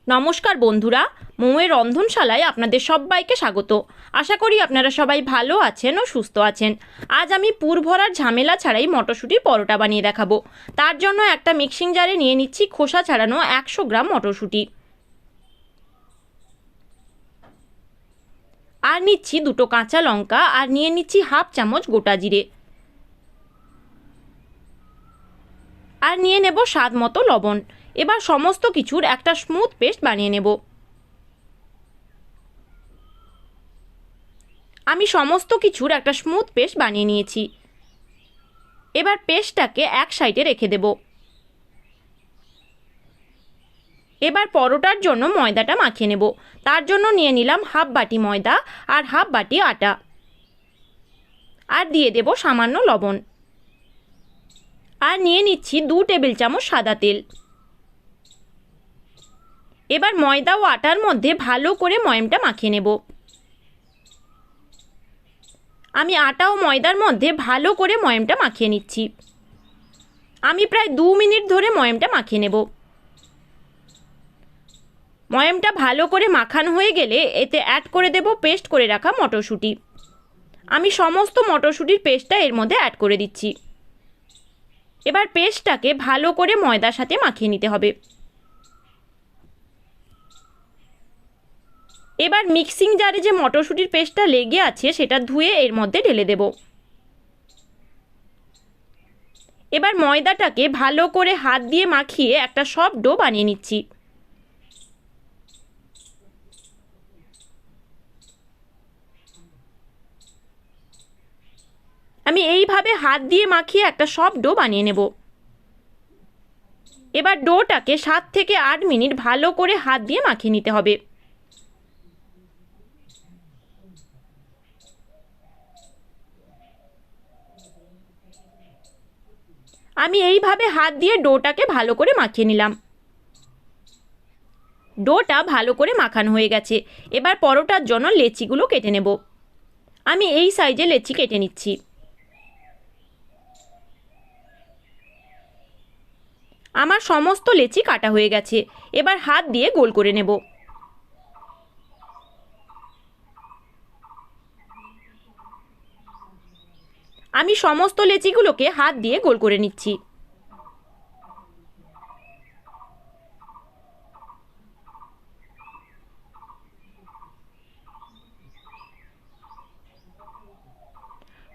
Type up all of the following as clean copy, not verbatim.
নমস্কার বন্ধুরা, মৌয়ের রন্ধনশালায় আপনাদের সবাইকে স্বাগত। আশা করি আপনারা সবাই ভালো আছেন ও সুস্থ আছেন। আজ আমি পুর ভরার ঝামেলা ছাড়াই মটরশুঁটির পরোটা বানিয়ে দেখাবো। তার জন্য একটা মিক্সিং জারে নিয়ে নিচ্ছি খোসা ছাড়ানো 100 গ্রাম মটরশুঁটি, আর নিচ্ছি 2টো কাঁচা লঙ্কা, আর নিয়ে নিচ্ছি হাফ চামচ গোটা জিরে, আর নিয়ে নেব স্বাদ মতো লবণ। এবার সমস্ত কিছুর একটা স্মুথ পেস্ট বানিয়ে নেব। আমি সমস্ত কিছুর একটা স্মুথ পেস্ট বানিয়ে নিয়েছি। এবার পেস্টটাকে এক সাইডে রেখে দেব। এবার পরোটার জন্য ময়দাটা মাখিয়ে নেব। তার জন্য নিয়ে নিলাম হাফ বাটি ময়দা আর হাফ বাটি আটা, আর দিয়ে দেব সামান্য লবণ, আর নিয়ে নিচ্ছি 2 টেবিল চামচ সাদা তেল। এবার ময়দা ও আটার মধ্যে ভালো করে ময়ামটা মাখিয়ে নেব। আমি আটা ও ময়দার মধ্যে ভালো করে ময়ামটা মাখিয়ে নিচ্ছি। আমি প্রায় 2 মিনিট ধরে ময়ামটা মাখিয়ে নেব। ময়ামটা ভালো করে মাখানো হয়ে গেলে এতে অ্যাড করে দেব পেস্ট করে রাখা মটরশুঁটি। আমি সমস্ত মটরশুঁটির পেস্টটা এর মধ্যে অ্যাড করে দিচ্ছি। এবার পেস্টটাকে ভালো করে ময়দার সাথে মাখিয়ে নিতে হবে। এবার মিক্সিং জারে যে মটরশুঁটির পেস্টটা লেগে আছে সেটা ধুয়ে এর মধ্যে ঢেলে দেব। এবার ময়দাটাকে ভালো করে হাত দিয়ে মাখিয়ে একটা সফট ডো বানিয়ে নিচ্ছি। আমি এইভাবে হাত দিয়ে মাখিয়ে একটা সফট ডো বানিয়ে নেব। এবার ডোটাকে 7 থেকে 8 মিনিট ভালো করে হাত দিয়ে মাখিয়ে নিতে হবে। আমি এইভাবে হাত দিয়ে ডোটাকে ভালো করে মাখিয়ে নিলাম। ডোটা ভালো করে মাখানো হয়ে গেছে। এবার পরোটার জন্য লেচিগুলো কেটে নেব। আমি এই সাইজে লেচি কেটে নিচ্ছি। আমার সমস্ত লেচি কাটা হয়ে গেছে। এবার হাত দিয়ে গোল করে নেব। আমি সমস্ত লেচিগুলোকে হাত দিয়ে গোল করে নিচ্ছি।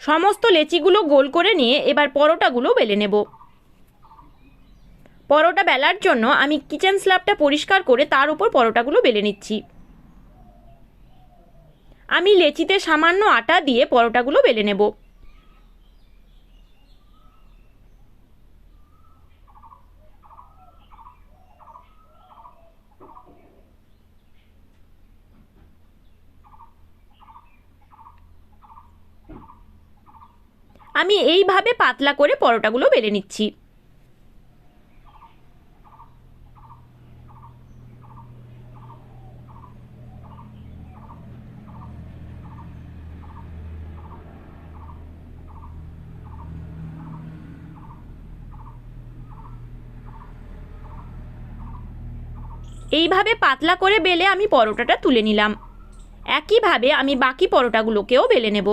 সমস্ত লেচিগুলো গোল করে নিয়ে এবার পরোটাগুলো বেলে নেব। পরোটা বেলার জন্য আমি কিচেন স্ল্যাবটা পরিষ্কার করে তার উপর পরোটাগুলো বেলে নিচ্ছি। আমি লেচিতে সামান্য আটা দিয়ে পরোটাগুলো বেলে নেব। আমি এইভাবে পাতলা করে পরোটাগুলো বেলে নিচ্ছি। এইভাবে পাতলা করে বেলে আমি পরোটাটা তুলে নিলাম। একইভাবে আমি বাকি পরোটাগুলোকেও বেলে নেব।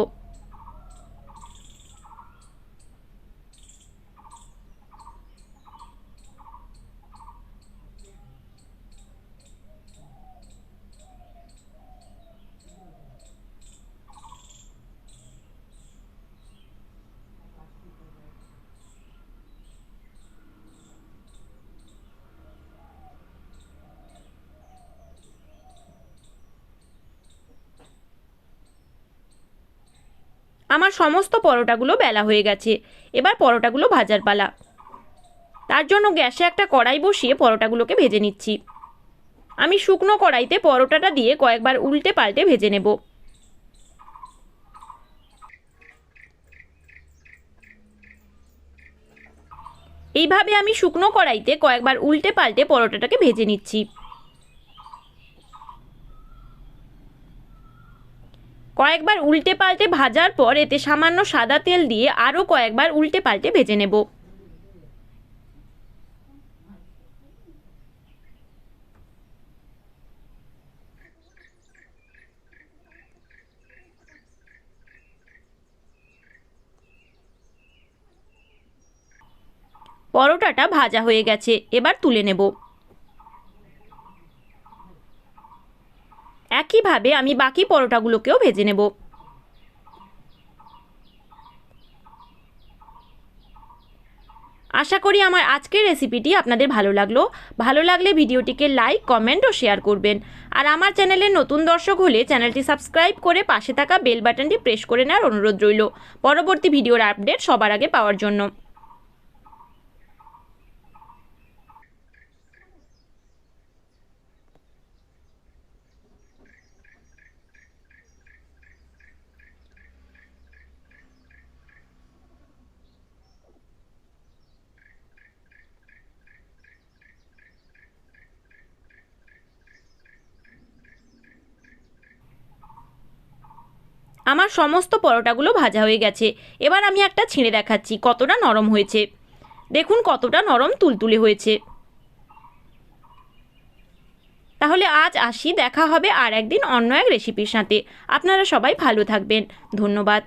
আমার সমস্ত পরোটাগুলো বেলা হয়ে গেছে। এবার পরোটাগুলো ভাজার পালা। তার জন্য গ্যাসে একটা কড়াই বসিয়ে পরোটাগুলোকে ভেজে নিচ্ছি। আমি শুকনো কড়াইতে পরোটাটা দিয়ে কয়েকবার উল্টে পাল্টে ভেজে নেব। এইভাবে আমি শুকনো কড়াইতে কয়েকবার উল্টে পাল্টে পরোটাটাকে ভেজে নিচ্ছি। কয়েকবার উল্টে পাল্টে ভাজার পর এতে সামান্য সাদা তেল দিয়ে আরও কয়েকবার উল্টে পাল্টে ভেজে নেব। পরোটাটা ভাজা হয়ে গেছে, এবার তুলে নেব। একইভাবে আমি বাকি পরোটাগুলোকেও ভেজে নেব। আশা করি আমার আজকের রেসিপিটি আপনাদের ভালো লাগলো। ভালো লাগলে ভিডিওটিকে লাইক, কমেন্ট ও শেয়ার করবেন। আর আমার চ্যানেলের নতুন দর্শক হলে চ্যানেলটি সাবস্ক্রাইব করে পাশে থাকা বেল বাটনটি প্রেস করে নেওয়ার অনুরোধ রইল পরবর্তী ভিডিওর আপডেট সবার আগে পাওয়ার জন্য। আমার সমস্ত পরোটাগুলো ভাজা হয়ে গেছে। এবার আমি একটা ছিঁড়ে দেখাচ্ছি কতটা নরম হয়েছে। দেখুন কতটা নরম তুলতুলে হয়েছে। তাহলে আজ আসি, দেখা হবে আর একদিন অন্য এক রেসিপির সাথে। আপনারা সবাই ভালো থাকবেন। ধন্যবাদ।